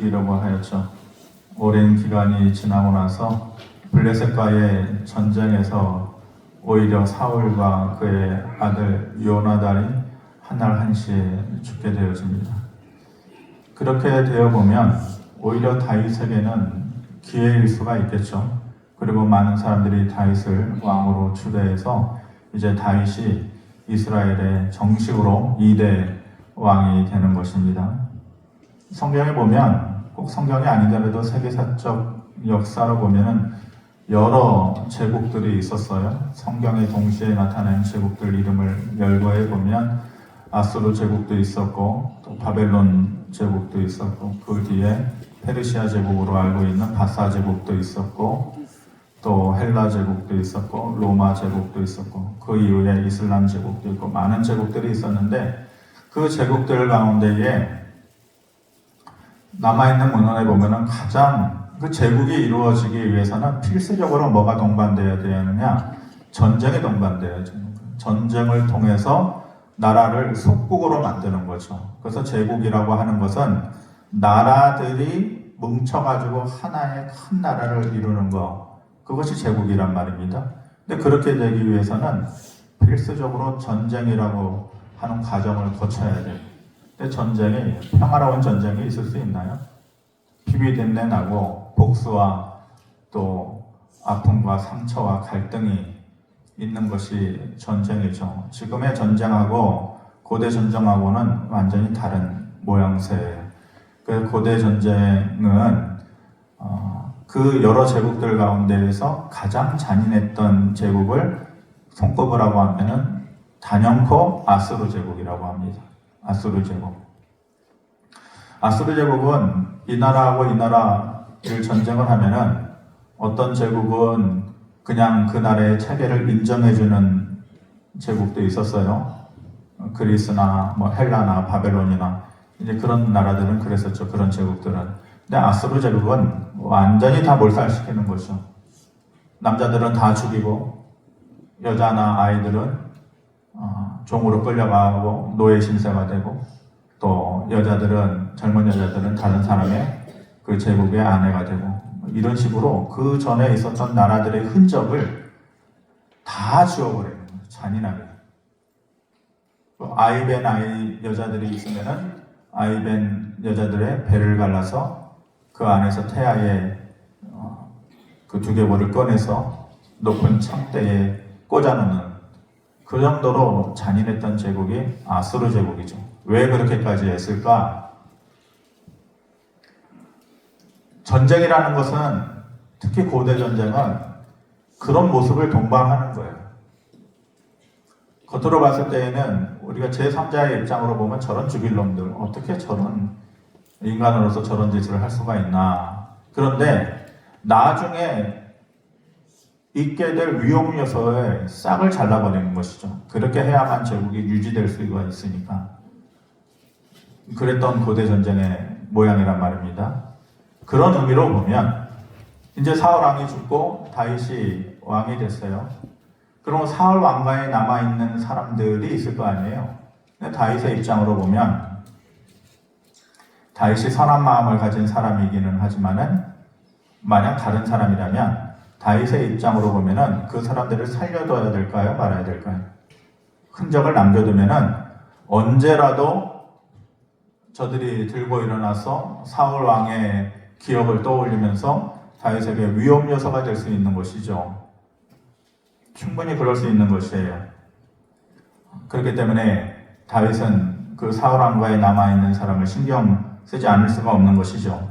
죽이려고 하였죠. 오랜 기간이 지나고 나서 블레셋과의 전쟁에서 오히려 사울과 그의 아들 요나단이 한 날 한시에 죽게 되어집니다. 그렇게 되어 보면 오히려 다윗에게는 기회일 수가 있겠죠. 그리고 많은 사람들이 다윗을 왕으로 추대해서 이제 다윗이 이스라엘의 정식으로 2대 왕이 되는 것입니다. 성경에 보면 꼭 성경이 아니더라도 세계사적 역사로 보면은 여러 제국들이 있었어요. 성경에 동시에 나타나는 제국들 이름을 열거해 보면 아수르 제국도 있었고 또 바벨론 제국도 있었고 그 뒤에 페르시아 제국으로 알고 있는 바사 제국도 있었고 또 헬라 제국도 있었고 로마 제국도 있었고 그 이후에 이슬람 제국도 있고 많은 제국들이 있었는데 그 제국들 가운데에 남아있는 문헌에 보면은 가장 그 제국이 이루어지기 위해서는 필수적으로 뭐가 동반되어야 되느냐? 전쟁이 동반되어야 되는 거예요. 전쟁을 통해서 나라를 속국으로 만드는 거죠. 그래서 제국이라고 하는 것은 나라들이 뭉쳐가지고 하나의 큰 나라를 이루는 거, 그것이 제국이란 말입니다. 근데 그렇게 되기 위해서는 필수적으로 전쟁이라고 하는 과정을 거쳐야 돼요. 근데 전쟁이, 평화로운 전쟁이 있을 수 있나요? 피비린내 나고 복수와 또 아픔과 상처와 갈등이 있는 것이 전쟁이죠. 지금의 전쟁하고 고대 전쟁하고는 완전히 다른 모양새예요. 그 고대 전쟁은 그 여러 제국들 가운데에서 가장 잔인했던 제국을 손꼽으라고 하면은 단연코 아수르 제국이라고 합니다. 아수르 제국. 아수르 제국은 이 나라하고 이 나라를 전쟁을 하면은 어떤 제국은 그냥 그 나라의 체계를 인정해주는 제국도 있었어요. 그리스나 뭐 헬라나 바벨론이나 이제 그런 나라들은 그랬었죠. 그런 제국들은. 근데 아수르 제국은 완전히 다 몰살시키는 거죠. 남자들은 다 죽이고 여자나 아이들은 종으로 끌려가고 노예 신세가 되고 또 여자들은 젊은 여자들은 다른 사람의 그 제국의 아내가 되고 이런 식으로 그 전에 있었던 나라들의 흔적을 다 지워버리는 거예요. 잔인하게. 아이벤 여자들이 있으면은 아이벤 여자들의 배를 갈라서 그 안에서 태아의 그 두개골을 꺼내서 높은 창대에 꽂아놓는 그 정도로 잔인했던 제국이 아수르 제국이죠. 왜 그렇게까지 했을까? 전쟁이라는 것은 특히 고대 전쟁은 그런 모습을 동반하는 거예요. 겉으로 봤을 때에는 우리가 제3자의 입장으로 보면 저런 죽일 놈들 어떻게 저런 인간으로서 저런 짓을 할 수가 있나. 그런데 나중에 있게 될 위험 요소에 싹을 잘라버리는 것이죠. 그렇게 해야만 제국이 유지될 수가 있으니까. 그랬던 고대 전쟁의 모양이란 말입니다. 그런 의미로 보면 이제 사울 왕이 죽고 다윗이 왕이 됐어요. 그럼 사울 왕가에 남아있는 사람들이 있을 거 아니에요. 근데 다윗의 입장으로 보면 다윗이 선한 마음을 가진 사람이기는 하지만은 만약 다른 사람이라면 다윗의 입장으로 보면은 그 사람들을 살려둬야 될까요? 말아야 될까요? 흔적을 남겨두면은 언제라도 저들이 들고 일어나서 사울 왕의 기억을 떠올리면서 다윗에게 위험 요소가 될 수 있는 것이죠. 충분히 그럴 수 있는 것이에요. 그렇기 때문에 다윗은 그 사울 왕가에 남아있는 사람을 신경 쓰지 않을 수가 없는 것이죠.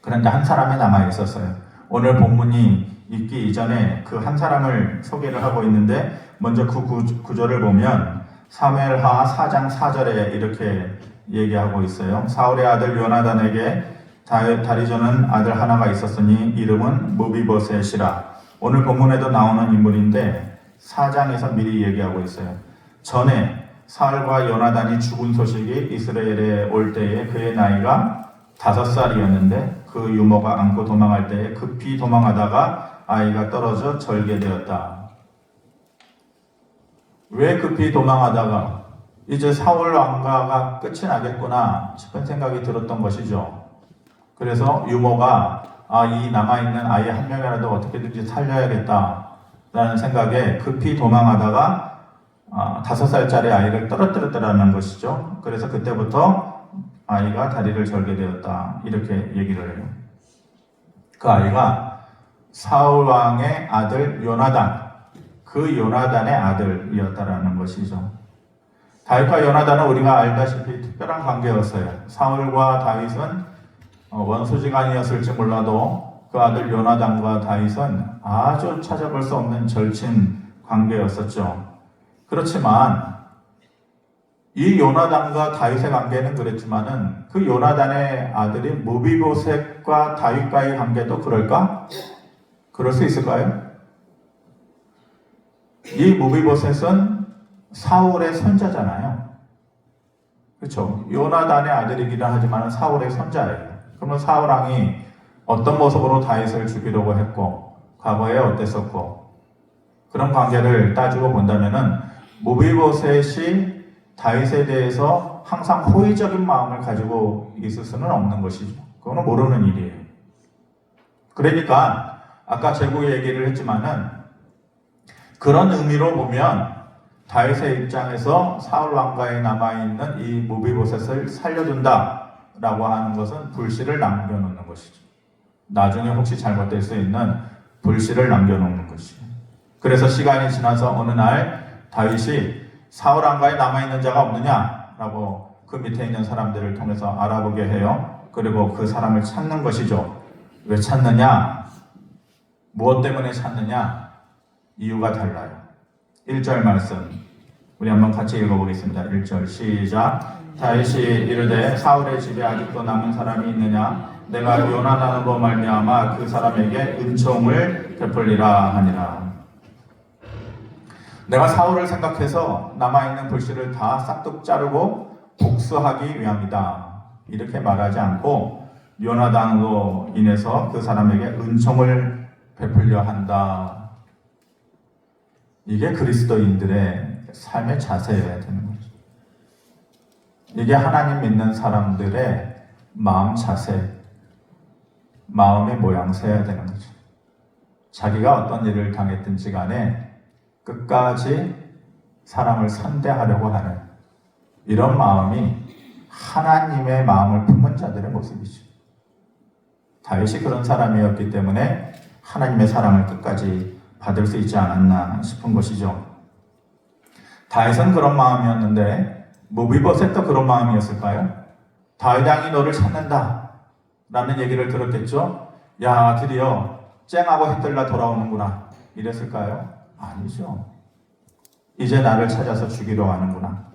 그런데 한 사람이 남아있었어요. 오늘 본문이 있기 이전에 그 한 사람을 소개를 하고 있는데 먼저 그 구절을 보면 사무엘하 4장 4절에 이렇게 얘기하고 있어요. 사울의 아들 요나단에게 다리저는 아들 하나가 있었으니 이름은 무비보셋이라. 오늘 본문에도 나오는 인물인데 4장에서 미리 얘기하고 있어요. 전에 사울과 요나단이 죽은 소식이 이스라엘에 올 때에 그의 나이가 5살이었는데 그 유모가 안고 도망할 때에 급히 도망하다가 아이가 떨어져 절개되었다. 왜 급히 도망하다가 이제 사울 왕가가 끝이 나겠구나 싶은 생각이 들었던 것이죠. 그래서 유모가 이 남아있는 아이 한 명이라도 어떻게든지 살려야겠다라는 생각에 급히 도망하다가 5살짜리 아이를 떨어뜨렸다는 것이죠. 그래서 그때부터 아이가 다리를 절게 되었다. 이렇게 얘기를 해요. 그 아이가 사울 왕의 아들 요나단, 그 요나단의 아들이었다라는 것이죠. 다윗과 요나단은 우리가 알다시피 특별한 관계였어요. 사울과 다윗은 원수지간이었을지 몰라도 그 아들 요나단과 다윗은 아주 찾아볼 수 없는 절친 관계였었죠. 그렇지만 이 요나단과 다윗의 관계는 그랬지만은 그 요나단의 아들이 무비보셋과 다윗과의 관계도 그럴까? 그럴 수 있을까요? 이 무비보셋은 사울의 손자잖아요. 그렇죠? 요나단의 아들이기도 하지만 사울의 손자예요. 그러면 사울 왕이 어떤 모습으로 다윗을 죽이려고 했고 과거에 어땠었고 그런 관계를 따지고 본다면은 무비보셋이 다윗에 대해서 항상 호의적인 마음을 가지고 있을 수는 없는 것이죠. 그거는 모르는 일이에요. 그러니까 아까 제국 얘기를 했지만은 그런 의미로 보면 다윗의 입장에서 사울 왕가에 남아있는 이 무비보셋을 살려둔다라고 하는 것은 불씨를 남겨놓는 것이죠. 나중에 혹시 잘못될 수 있는 불씨를 남겨놓는 것이죠. 그래서 시간이 지나서 어느 날 다윗이 사울 왕가에 남아있는 자가 없느냐라고 그 밑에 있는 사람들을 통해서 알아보게 해요. 그리고 그 사람을 찾는 것이죠. 왜 찾느냐? 무엇 때문에 찾느냐? 이유가 달라요. 1절 말씀 우리 한번 같이 읽어보겠습니다. 1절 시작. 다윗이 이르되 사울의 집에 아직도 남은 사람이 있느냐? 내가 요나단으로 말미암아 그 사람에게 은총을 베풀리라 하니라. 내가 사울을 생각해서 남아있는 불씨를 다 싹둑 자르고 복수하기 위함이다. 이렇게 말하지 않고 요나단으로 인해서 그 사람에게 은총을 베풀려 한다. 이게 그리스도인들의 삶의 자세여야 되는 거죠. 이게 하나님 믿는 사람들의 마음 자세, 마음의 모양새여야 되는 거죠. 자기가 어떤 일을 당했든지 간에 끝까지 사람을 선대하려고 하는 이런 마음이 하나님의 마음을 품은 자들의 모습이죠. 다윗이 그런 사람이었기 때문에 하나님의 사랑을 끝까지 받을 수 있지 않았나 싶은 것이죠. 다윗은 그런 마음이었는데 무비보셋도 그런 마음이었을까요? 다윗 왕이 너를 찾는다 라는 얘기를 들었겠죠. 야, 드디어 쨍하고 해뜰라 돌아오는구나 이랬을까요? 아니죠. 이제 나를 찾아서 죽이려 하는구나.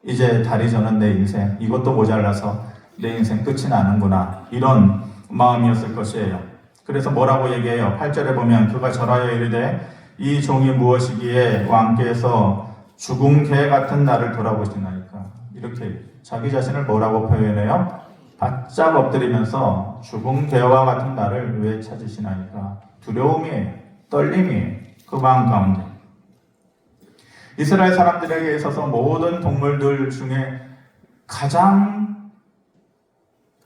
이제 다리 저는 내 인생, 이것도 모자라서 내 인생 끝이 나는구나. 이런 마음이었을 것이에요. 그래서 뭐라고 얘기해요? 8절에 보면 그가 절하여 이르되 이 종이 무엇이기에 왕께서 죽은 개 같은 나를 돌아보시나이까. 이렇게 자기 자신을 뭐라고 표현해요? 바짝 엎드리면서 죽은 개와 같은 나를 왜 찾으시나이까. 두려움이, 떨림이 그 마음 가운데. 이스라엘 사람들에게 있어서 모든 동물들 중에 가장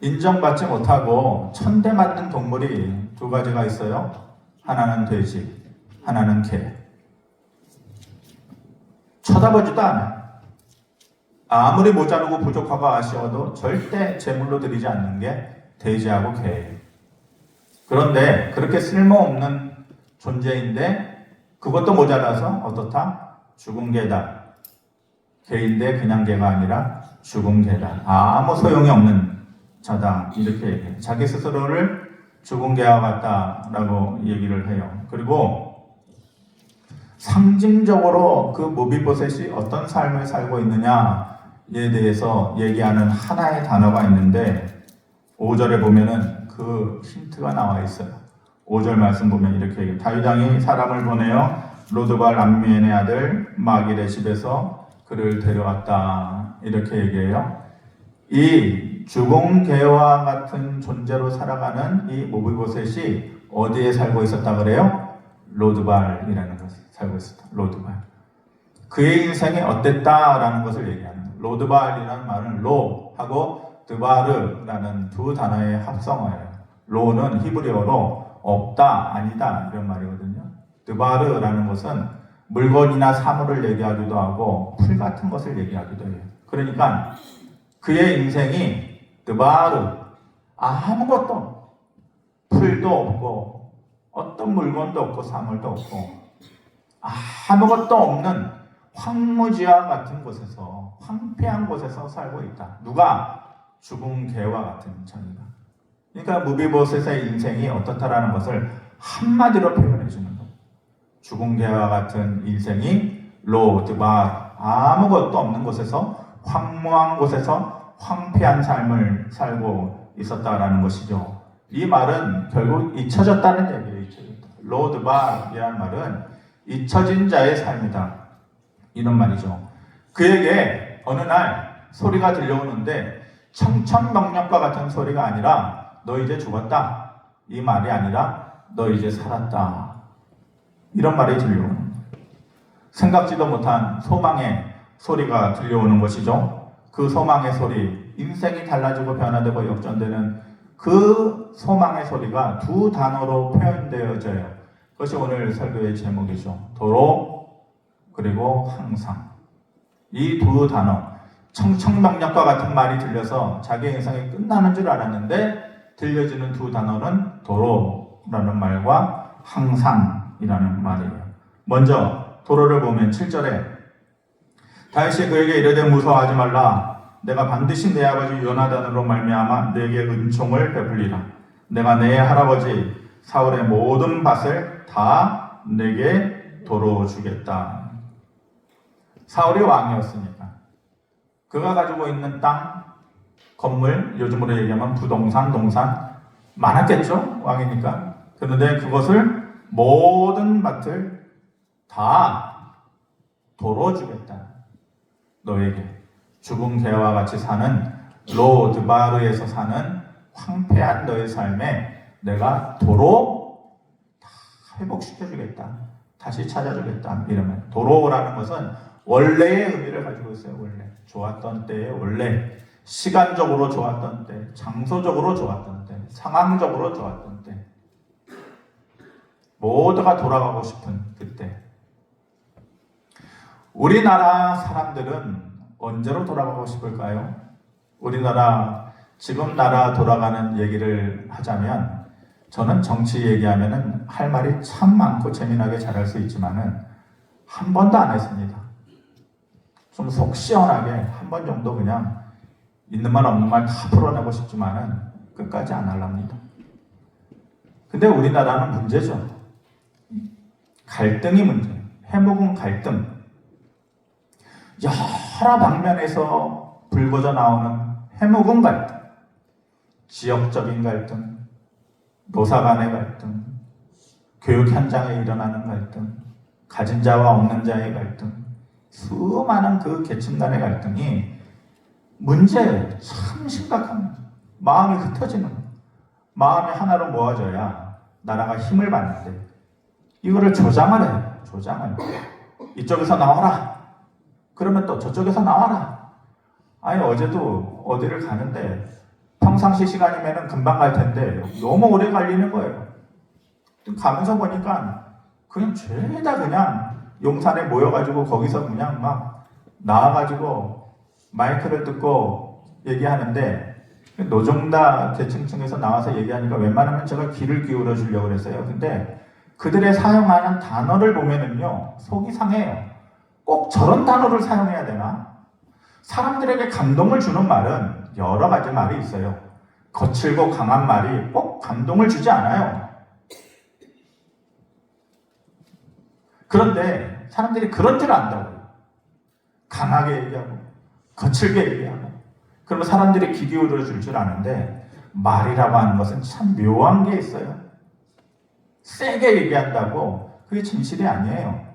인정받지 못하고 천대받는 동물이 두 가지가 있어요. 하나는 돼지, 하나는 개. 쳐다보지도 않아요. 아무리 모자르고 부족하고 아쉬워도 절대 제물로 드리지 않는 게 돼지하고 개예요. 그런데 그렇게 쓸모없는 존재인데 그것도 모자라서 어떻다? 죽은 개다. 개인데 그냥 개가 아니라 죽은 개다. 아무 소용이 없는 자다. 이렇게 얘기해요. 자기 스스로를 죽은 개와 같다라고 얘기를 해요. 그리고 상징적으로 그 무비보셋이 어떤 삶을 살고 있느냐에 대해서 얘기하는 하나의 단어가 있는데 5절에 보면은 그 힌트가 나와 있어요. 5절 말씀 보면 이렇게 얘기해요. 다윗 왕이 사람을 보내어 로드발 암미엔의 아들 마길의 집에서 그를 데려왔다. 이렇게 얘기해요. 이 죽은 개와 같은 존재로 살아가는 이 무비보셋이 어디에 살고 있었다 그래요? 로드발이라는 곳에 살고 있었다. 로드발. 그의 인생이 어땠다라는 것을 얘기하는 거예요. 로드발이라는 말은 로하고 드바르라는 두 단어의 합성어예요. 로는 히브리어로 없다, 아니다 이런 말이거든요. 드바르라는 것은 물건이나 사물을 얘기하기도 하고 풀 같은 것을 얘기하기도 해요. 그러니까 그의 인생이 드바르, 아무것도 풀도 없고 어떤 물건도 없고 사물도 없고 아무것도 없는 황무지와 같은 곳에서, 황폐한 곳에서 살고 있다. 누가? 죽은 개와 같은 자니까. 그러니까 무비보셋의 인생이 어떻다라는 것을 한마디로 표현해 주는 거예요. 죽은 개와 같은 인생이 로드바, 아무것도 없는 곳에서, 황무한 곳에서 황폐한 삶을 살고 있었다라는 것이죠. 이 말은 결국 잊혀졌다는 얘기예요. 로드바이라는 말은 잊혀진 자의 삶이다, 이런 말이죠. 그에게 어느 날 소리가 들려오는데 청천벽력과 같은 소리가 아니라 너 이제 죽었다, 이 말이 아니라 너 이제 살았다, 이런 말이 들려오는 거예요. 생각지도 못한 소망의 소리가 들려오는 것이죠. 그 소망의 소리, 인생이 달라지고 변화되고 역전되는 그 소망의 소리가 두 단어로 표현되어져요. 그것이 오늘 설교의 제목이죠. 도로 그리고 항상. 이 두 단어, 청천벽력과 같은 말이 들려서 자기의 인생이 끝나는 줄 알았는데 들려지는 두 단어는 도로라는 말과 항상이라는 말이에요. 먼저 도로를 보면 7절에 다윗이 그에게 이르되 무서워하지 말라. 내가 반드시 내 아버지 요나단으로 말미암아 내게 은총을 베풀리라. 내가 내 할아버지 사울의 모든 밭을 다 내게 도로 주겠다. 사울이 왕이었으니까 그가 가지고 있는 땅, 건물, 요즘으로 얘기하면 부동산, 동산 많았겠죠? 왕이니까. 그런데 그것을 모든 밭을 다 도로 주겠다. 너에게. 죽은 개와 같이 사는 로드바르에서 사는 황폐한 너의 삶에 내가 도로 다 회복시켜주겠다. 다시 찾아주겠다. 이러면 도로라는 것은 원래의 의미를 가지고 있어요. 원래 좋았던 때에, 원래 시간적으로 좋았던 때, 장소적으로 좋았던 때, 상황적으로 좋았던 때, 모두가 돌아가고 싶은 그때. 우리나라 사람들은 언제로 돌아가고 싶을까요? 우리나라 지금 나라 돌아가는 얘기를 하자면 저는 정치 얘기하면은 할 말이 참 많고 재미나게 잘할 수 있지만은 한 번도 안 했습니다. 좀 속 시원하게 한 번 정도 그냥 있는 말 없는 말 다 풀어내고 싶지만은 끝까지 안 하랍니다. 근데 우리나라는 문제죠. 갈등이 문제예요. 해묵은 갈등. 여러 방면에서 불거져 나오는 해묵은 갈등. 지역적인 갈등, 노사 간의 갈등, 교육 현장에 일어나는 갈등, 가진 자와 없는 자의 갈등, 수많은 그 계층 간의 갈등이 문제예요. 참 심각한 문제. 마음이 흩어지는 거예요. 마음이 하나로 모아져야 나라가 힘을 받는데 이거를 조장을 해요. 조장을. 이쪽에서 나와라. 그러면 또 저쪽에서 나와라. 아니 어제도 어디를 가는데 평상시 시간이면 금방 갈 텐데 너무 오래 걸리는 거예요. 가면서 보니까 그냥 죄다 그냥 용산에 모여가지고 거기서 그냥 막 나와가지고 마이크를 듣고 얘기하는데 노동자 계층층에서 나와서 얘기하니까 웬만하면 제가 귀를 기울여 주려고 그랬어요. 근데 그들의 사용하는 단어를 보면은요 속이 상해요. 꼭 저런 단어를 사용해야 되나? 사람들에게 감동을 주는 말은 여러 가지 말이 있어요. 거칠고 강한 말이 꼭 감동을 주지 않아요. 그런데 사람들이 그런 줄 안다고요. 강하게 얘기하고 거칠게 얘기하고 그러면 사람들이 귀 기울여 줄 줄 아는데 말이라고 하는 것은 참 묘한 게 있어요. 세게 얘기한다고 그게 진실이 아니에요.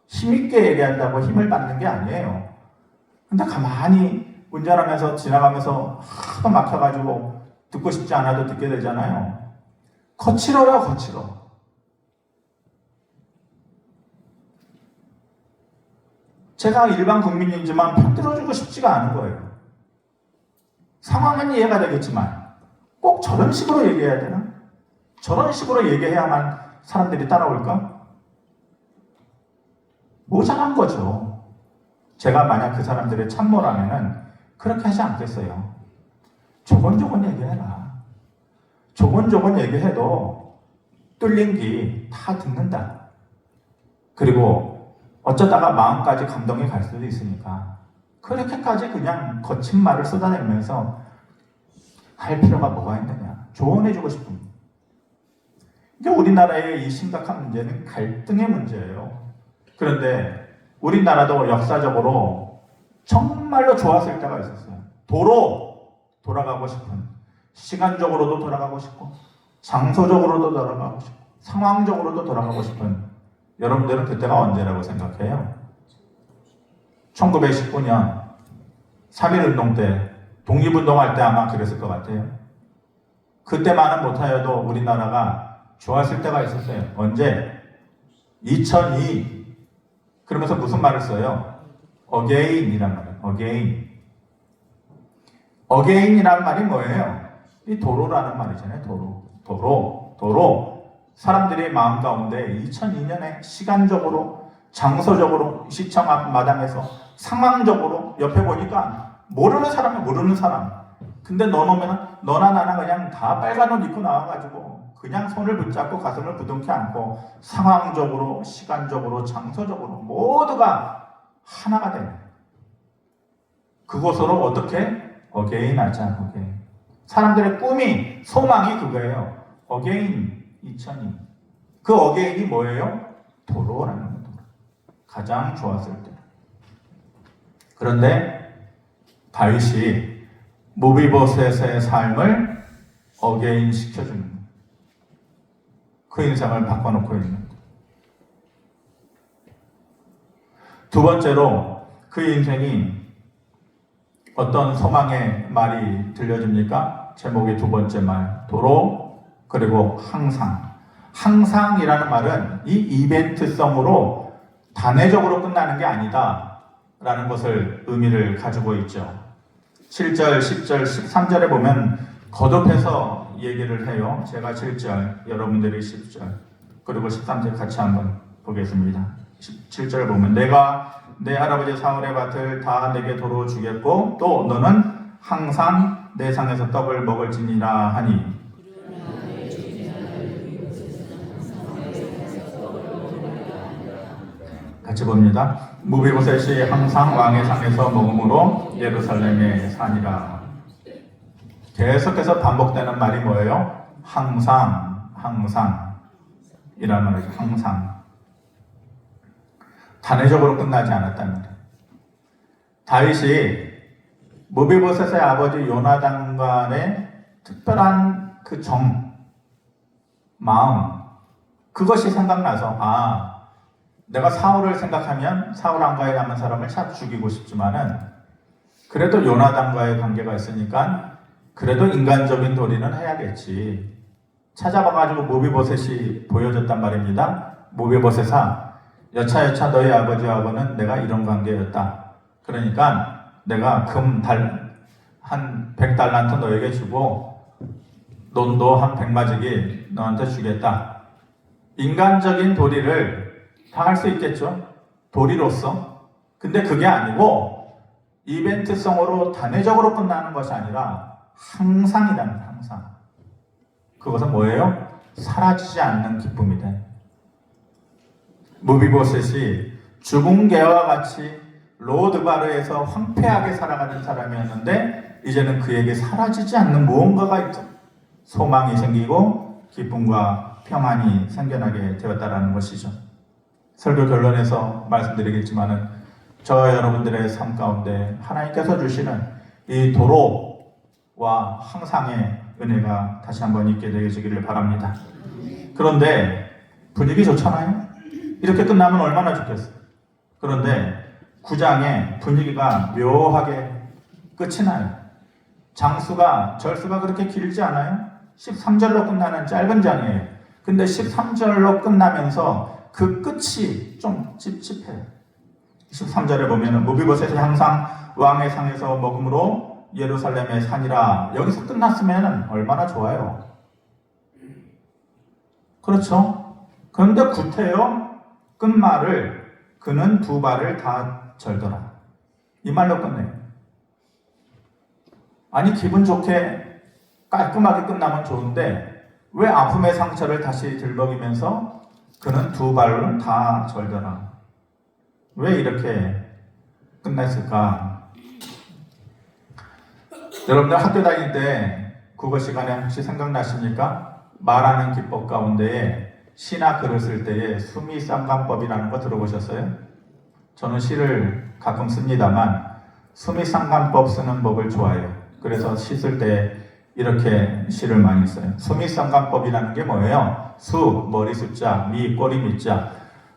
힘있게 얘기한다고 힘을 받는 게 아니에요. 근데 가만히 운전하면서 지나가면서 하도 막혀가지고 듣고 싶지 않아도 듣게 되잖아요. 거칠어요, 거칠어. 제가 일반 국민이지만 편들어주고 싶지가 않은 거예요. 상황은 이해가 되겠지만 꼭 저런 식으로 얘기해야 되나? 저런 식으로 얘기해야만 사람들이 따라올까? 모자란 거죠. 제가 만약 그 사람들의 참모라면은 그렇게 하지 않겠어요. 조곤조곤 얘기해라. 조곤조곤 얘기해도 뚫린 귀 다 듣는다. 그리고 어쩌다가 마음까지 감동이 갈 수도 있으니까 그렇게까지 그냥 거친 말을 쏟아내면서 할 필요가 뭐가 있느냐. 조언해주고 싶은. 이게 우리나라의 이 심각한 문제는 갈등의 문제예요. 그런데 우리나라도 역사적으로 정말로 좋았을 때가 있었어요. 도로 돌아가고 싶은, 시간적으로도 돌아가고 싶고, 장소적으로도 돌아가고 싶고, 상황적으로도 돌아가고 싶은, 여러분들은 그때가 언제라고 생각해요? 1919년 3.1운동 때, 독립운동할 때 아마 그랬을 것 같아요. 그때만은 못하여도 우리나라가 좋았을 때가 있었어요. 언제? 2002. 그러면서 무슨 말을 써요? again이란 말이에요. again. again이란 말이 뭐예요? 이 도로라는 말이잖아요. 도로. 사람들의 마음 가운데 2002년에 시간적으로, 장소적으로, 시청 앞 마당에서 상황적으로 옆에 보니까 모르는 사람이 모르는 사람. 근데 너나 나나 그냥 다 빨간 옷 입고 나와가지고 그냥 손을 붙잡고 가슴을 부둥켜 안고 상황적으로, 시간적으로, 장소적으로 모두가 하나가 되는 그곳으로 어떻게? 어게인 하자. 어게인. 사람들의 꿈이, 소망이 그거예요. 어게인 2002. 그 어게인이 뭐예요? 도로라는 거예요. 가장 좋았을 때. 그런데 다윗이 무비보셋의 삶을 어게인 시켜주는 거예요. 그 인생을 바꿔놓고 있는 거예요. 두 번째로 그 인생이 어떤 소망의 말이 들려집니까? 제목의 두 번째 말, 도로, 그리고 항상. 항상이라는 말은 이 이벤트성으로 단회적으로 끝나는 게 아니다 라는 것을 의미를 가지고 있죠. 7절, 10절, 13절에 보면 거듭해서 얘기를 해요. 제가 7절, 여러분들이 10절, 그리고 13절 같이 한번 보겠습니다. 7절 보면 내가 내 할아버지 사울의 밭을 다 내게 도로 주겠고 또 너는 항상 내 상에서 떡을 먹을지니라 하니. 같이 봅니다. 무비보셋이 항상 왕의 상에서 먹음으로 예루살렘에 사니라. 계속해서 반복되는 말이 뭐예요? 항상 이란 말이죠. 항상. 단회적으로 끝나지 않았답니다. 다윗이 무비보셋의 아버지 요나단 간의 특별한 그 마음, 그것이 생각나서 내가 사울을 생각하면 사울 안가에 남은 사람을 싹 죽이고 싶지만은 그래도 요나단과의 관계가 있으니까 그래도 인간적인 도리는 해야겠지. 찾아봐가지고 무비보셋이 보여줬단 말입니다. 무비보셋아, 여차여차 너희 아버지하고는 내가 이런 관계였다. 그러니까 내가 한 100달란트 너에게 주고 논도 한 100마지기 너한테 주겠다. 인간적인 도리를 다 할 수 있겠죠. 도리로서. 근데 그게 아니고 이벤트성으로 단회적으로 끝나는 것이 아니라 항상이라는 항상. 그것은 뭐예요? 사라지지 않는 기쁨이다. 무비보셋이 죽은 개와 같이 로드바르에서 황폐하게 살아가는 사람이었는데 이제는 그에게 사라지지 않는 무언가가 있죠. 소망이 생기고 기쁨과 평안이 생겨나게 되었다는 것이죠. 설교 결론에서 말씀드리겠지만은 저와 여러분들의 삶 가운데 하나님께서 주시는 이 도로와 항상의 은혜가 다시 한번 있게 되시기를 바랍니다. 그런데 분위기 좋잖아요? 이렇게 끝나면 얼마나 좋겠어요. 그런데 9장의 분위기가 묘하게 끝이 나요. 절수가 그렇게 길지 않아요? 13절로 끝나는 짧은 장이에요. 근데 13절로 끝나면서 그 끝이 좀 찝찝해요. 13절에 보면은 무비보셋이 항상 왕의 상에서 먹음으로 예루살렘의 산이라. 여기서 끝났으면 얼마나 좋아요. 그렇죠? 그런데 구태여 끝말을 그는 두 발을 다 절더라. 이 말로 끝내요. 아니 기분 좋게 깔끔하게 끝나면 좋은데 왜 아픔의 상처를 다시 들먹이면서 그는 두 발은 다 절더라. 왜 이렇게 끝냈을까? 여러분들 학교 다닐 때 국어 시간에 혹시 생각나십니까? 말하는 기법 가운데에 시나 글을 쓸 때에 수미상관법이라는 거 들어보셨어요? 저는 시를 가끔 씁니다만 수미상관법 쓰는 법을 좋아해요. 그래서 시 쓸 때 이렇게 시를 많이 써요. 수미상관법이라는 게 뭐예요? 수, 머리 숫자, 미, 꼬리 밑자.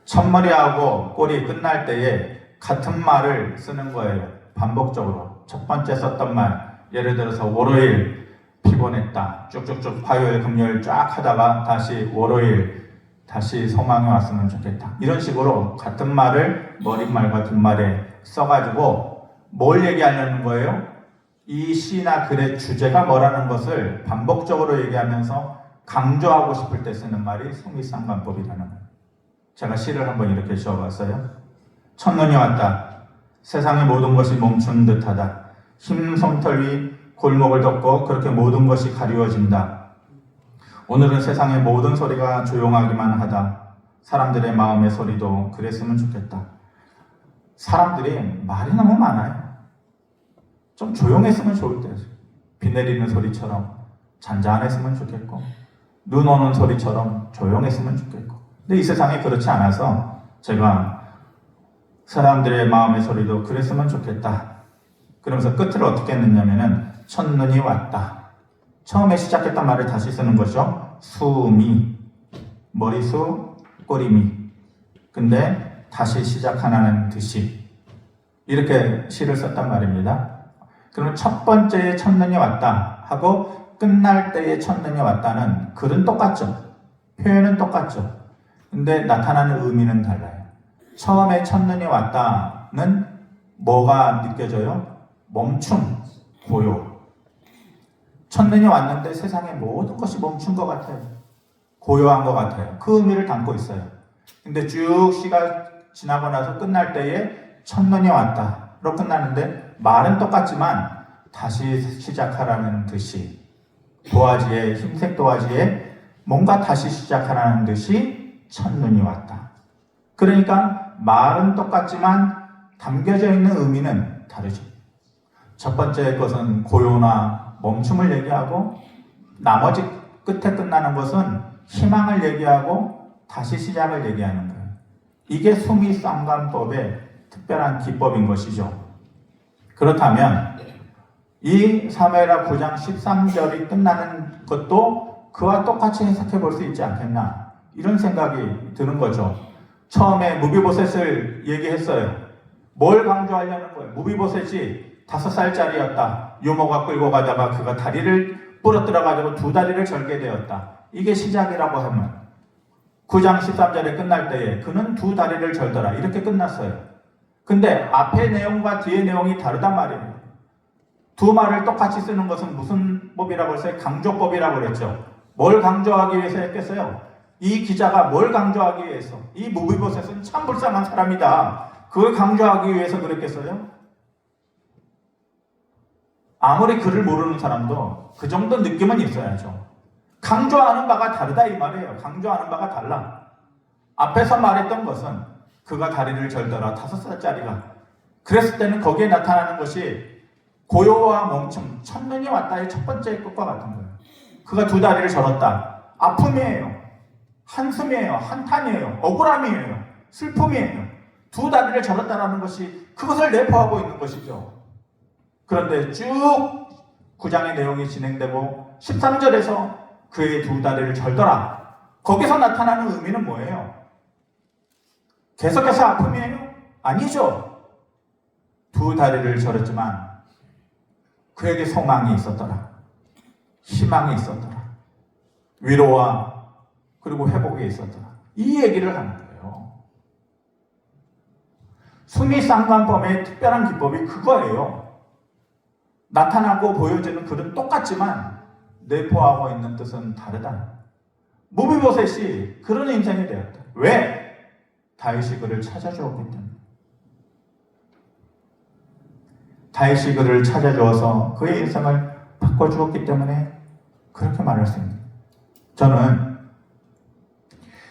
첫머리하고 꼬리 끝날 때에 같은 말을 쓰는 거예요. 반복적으로. 첫 번째 썼던 말, 예를 들어서 월요일 피곤했다. 쭉쭉쭉 화요일, 금요일 쫙 하다가 다시 월요일, 다시 소망이 왔으면 좋겠다. 이런 식으로 같은 말을 머릿말과 뒷말에 써가지고 뭘 얘기하려는 거예요? 이 시나 글의 주제가 뭐라는 것을 반복적으로 얘기하면서 강조하고 싶을 때 쓰는 말이 수미상관법이라는 거예요. 제가 시를 한번 이렇게 지어봤어요. 첫눈이 왔다. 세상의 모든 것이 멈춘 듯하다. 흰 솜털 위 골목을 덮고 그렇게 모든 것이 가리워진다. 오늘은 세상의 모든 소리가 조용하기만 하다. 사람들의 마음의 소리도 그랬으면 좋겠다. 사람들이 말이 너무 많아요. 좀 조용했으면 좋을 때죠. 비 내리는 소리처럼 잔잔했으면 좋겠고 눈 오는 소리처럼 조용했으면 좋겠고. 근데 이 세상이 그렇지 않아서 제가 사람들의 마음의 소리도 그랬으면 좋겠다. 그러면서 끝을 어떻게 했느냐면은 첫눈이 왔다. 처음에 시작했던 말을 다시 쓰는 거죠. 수미, 머리수, 꼬리미. 근데 다시 시작하라는 듯이 이렇게 시를 썼단 말입니다. 그러면 첫 번째에 첫눈이 왔다 하고 끝날 때에 첫눈이 왔다는 글은 똑같죠. 표현은 똑같죠. 근데 나타나는 의미는 달라요. 처음에 첫눈이 왔다는 뭐가 느껴져요? 멈춤, 고요. 첫눈이 왔는데 세상의 모든 것이 멈춘 것 같아요. 고요한 것 같아요. 그 의미를 담고 있어요. 근데 쭉 시가 지나고 나서 끝날 때에 첫눈이 왔다로 끝나는데 말은 똑같지만 다시 시작하라는 듯이 도화지에 흰색 도화지에 뭔가 다시 시작하라는 듯이 첫눈이 왔다. 그러니까 말은 똑같지만 담겨져 있는 의미는 다르죠. 첫 번째 것은 고요나 멈춤을 얘기하고 나머지 끝에 끝나는 것은 희망을 얘기하고 다시 시작을 얘기하는 거예요. 이게 수미상관법의 특별한 기법인 것이죠. 그렇다면 이 사무엘하 9장 13절이 끝나는 것도 그와 똑같이 해석해 볼 수 있지 않겠나 이런 생각이 드는 거죠. 처음에 무비보셋을 얘기했어요. 뭘 강조하려는 거예요? 무비보셋이 5살짜리였다. 유모가 끌고 가다가 그가 다리를 부러뜨려가지고 두 다리를 절게 되었다. 이게 시작이라고 하면 9장 13절에 끝날 때에 그는 두 다리를 절더라. 이렇게 끝났어요. 근데 앞의 내용과 뒤의 내용이 다르단 말이에요. 두 말을 똑같이 쓰는 것은 무슨 법이라고 했어요? 강조법이라고 그랬죠. 뭘 강조하기 위해서 했겠어요? 이 기자가 뭘 강조하기 위해서? 이 무비보셋은 참 불쌍한 사람이다. 그걸 강조하기 위해서 그랬겠어요? 아무리 글을 모르는 사람도 그 정도 느낌은 있어야죠. 강조하는 바가 다르다 이 말이에요. 강조하는 바가 달라. 앞에서 말했던 것은 그가 다리를 절더라 5살짜리가 그랬을 때는 거기에 나타나는 것이 고요와 멈춤, 첫눈이 왔다의 첫 번째 것과 같은 거예요. 그가 두 다리를 절었다. 아픔이에요. 한숨이에요. 한탄이에요. 억울함이에요. 슬픔이에요. 두 다리를 절었다라는 것이 그것을 내포하고 있는 것이죠. 그런데 쭉 9장의 내용이 진행되고 13절에서 그의 두 다리를 절더라. 거기서 나타나는 의미는 뭐예요? 계속해서 아픔이에요? 아니죠. 두 다리를 절었지만 그에게 소망이 있었더라. 희망이 있었더라. 위로와 그리고 회복이 있었더라. 이 얘기를 하는 거예요. 수미상관법의 특별한 기법이 그거예요. 나타나고 보여지는 글은 똑같지만 내포하고 있는 뜻은 다르다. 무비보셋이 그런 인생이 되었다. 왜? 다윗이 그를 찾아주었기 때문에. 다윗이 그를 찾아주어서 그의 인생을 바꿔주었기 때문에 그렇게 말할 수 있습니다. 저는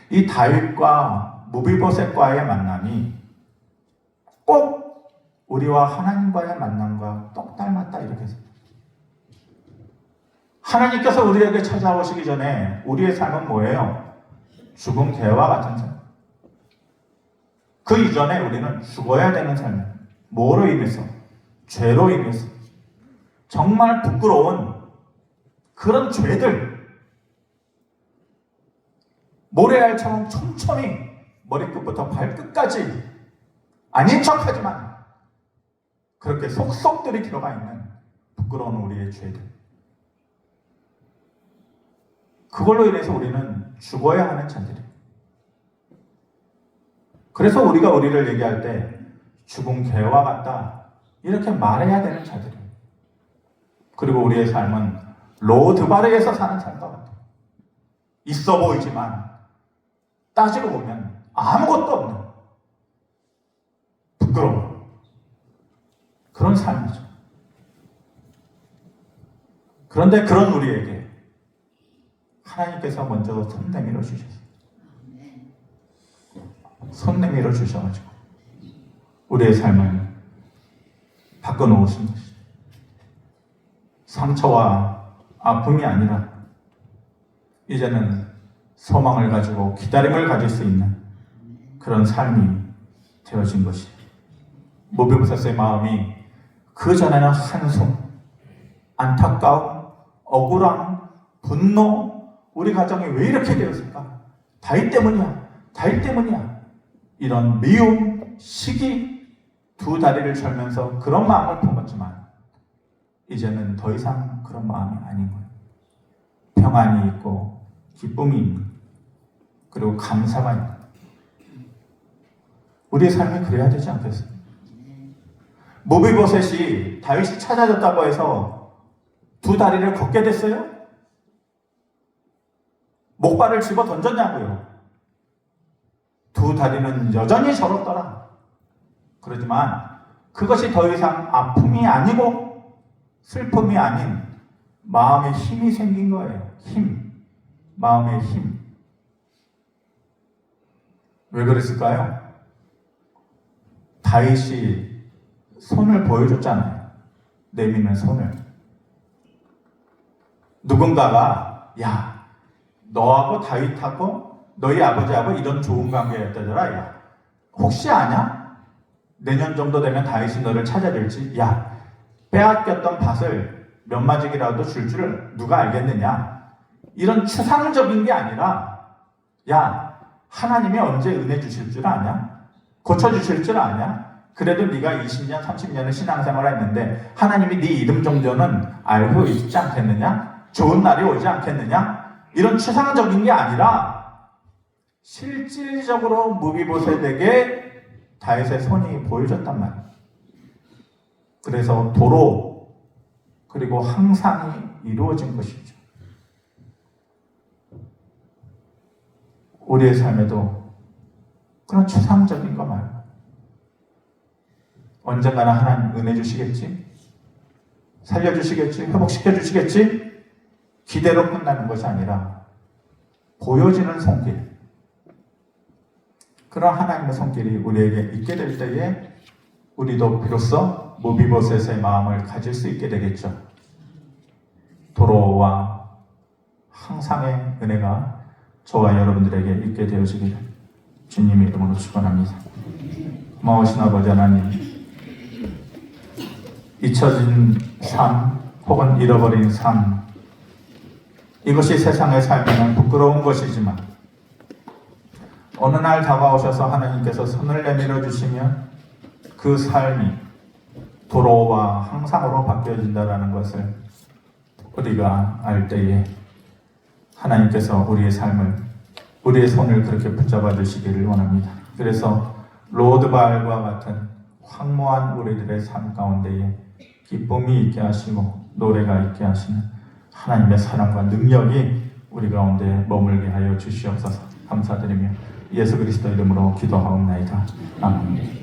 이 다윗과 무비보셋과의 만남이 꼭 우리와 하나님과의 만남과 똑 닮았다 이렇게 해서 하나님께서 우리에게 찾아오시기 전에 우리의 삶은 뭐예요? 죽은 개와 같은 삶. 그 이전에 우리는 죽어야 되는 삶. 뭐로 인해서? 죄로 인해서. 정말 부끄러운 그런 죄들. 모래알처럼 촘촘히 머리끝부터 발끝까지 아닌 척하지만 그렇게 속속들이 들어가 있는 부끄러운 우리의 죄들. 그걸로 인해서 우리는 죽어야 하는 자들이에요. 그래서 우리가 우리를 얘기할 때 죽은 개와 같다 이렇게 말해야 되는 자들이에요. 그리고 우리의 삶은 로드바르에서 사는 삶과 같아요. 있어 보이지만 따지고 보면 아무것도 없는 부끄러운 그런 삶이죠. 그런데 그런 우리에게 하나님께서 먼저 손 내밀어 주셨어요. 손 내밀어 주셔가지고 우리의 삶을 바꿔놓으신 것이죠. 상처와 아픔이 아니라 이제는 소망을 가지고 기다림을 가질 수 있는 그런 삶이 되어진 것이에요. 무비보셋의 마음이 그 전에는 한숨, 안타까움, 억울함, 분노, 우리 가정이 왜 이렇게 되었을까? 다윗 때문이야. 다윗 때문이야. 이런 미움, 시기, 두 다리를 절면서 그런 마음을 품었지만 이제는 더 이상 그런 마음이 아닌 거예요. 평안이 있고 기쁨이 있는 그리고 감사가 있는 우리의 삶이 그래야 되지 않겠습니까? 무비보셋이 다윗이 찾아졌다고 해서 두 다리를 걷게 됐어요? 목발을 집어 던졌냐고요? 두 다리는 여전히 저렇더라. 그렇지만 그것이 더 이상 아픔이 아니고 슬픔이 아닌 마음의 힘이 생긴 거예요. 힘. 마음의 힘. 왜 그랬을까요? 다윗이 손을 보여줬잖아요. 내미는 손을. 누군가가 야 너하고 다윗하고 너희 아버지하고 이런 좋은 관계였다더라. 야 혹시 아냐? 내년 정도 되면 다윗이 너를 찾아줄지. 야 빼앗겼던 밭을 몇 마지기라도 줄 줄 누가 알겠느냐? 이런 추상적인 게 아니라 야 하나님이 언제 은혜 주실 줄 아냐? 고쳐주실 줄 아냐? 그래도 네가 20년, 30년을 신앙생활을 했는데 하나님이 네 이름 정도는 알고 있지 않겠느냐? 좋은 날이 오지 않겠느냐? 이런 추상적인 게 아니라 실질적으로 무비보셋에게 다윗의 손이 보여줬단 말이에요. 그래서 도로 그리고 항상이 이루어진 것이죠. 우리의 삶에도 그런 추상적인 거 말고 언젠가는 하나님 은혜 주시겠지? 살려주시겠지? 회복시켜 주시겠지? 기대로 끝나는 것이 아니라 보여지는 손길, 그런 하나님의 손길이 우리에게 있게 될 때에 우리도 비로소 무비보셋의 마음을 가질 수 있게 되겠죠. 도로와 항상의 은혜가 저와 여러분들에게 있게 되어지기를 주님의 이름으로 축원합니다. 고마우신 아버지 하나님, 잊혀진 삶 혹은 잃어버린 삶, 이것이 세상의 삶에는 부끄러운 것이지만 어느 날 다가오셔서 하나님께서 손을 내밀어 주시면 그 삶이 도로와 항상으로 바뀌어진다는 것을 우리가 알 때에 하나님께서 우리의 삶을, 우리의 손을 그렇게 붙잡아 주시기를 원합니다. 그래서 로드발과 같은 황무한 우리들의 삶 가운데에 기쁨이 있게 하시고 노래가 있게 하시는 하나님의 사랑과 능력이 우리 가운데 머물게 하여 주시옵소서. 감사드리며 예수 그리스도 이름으로 기도하옵나이다. 아멘.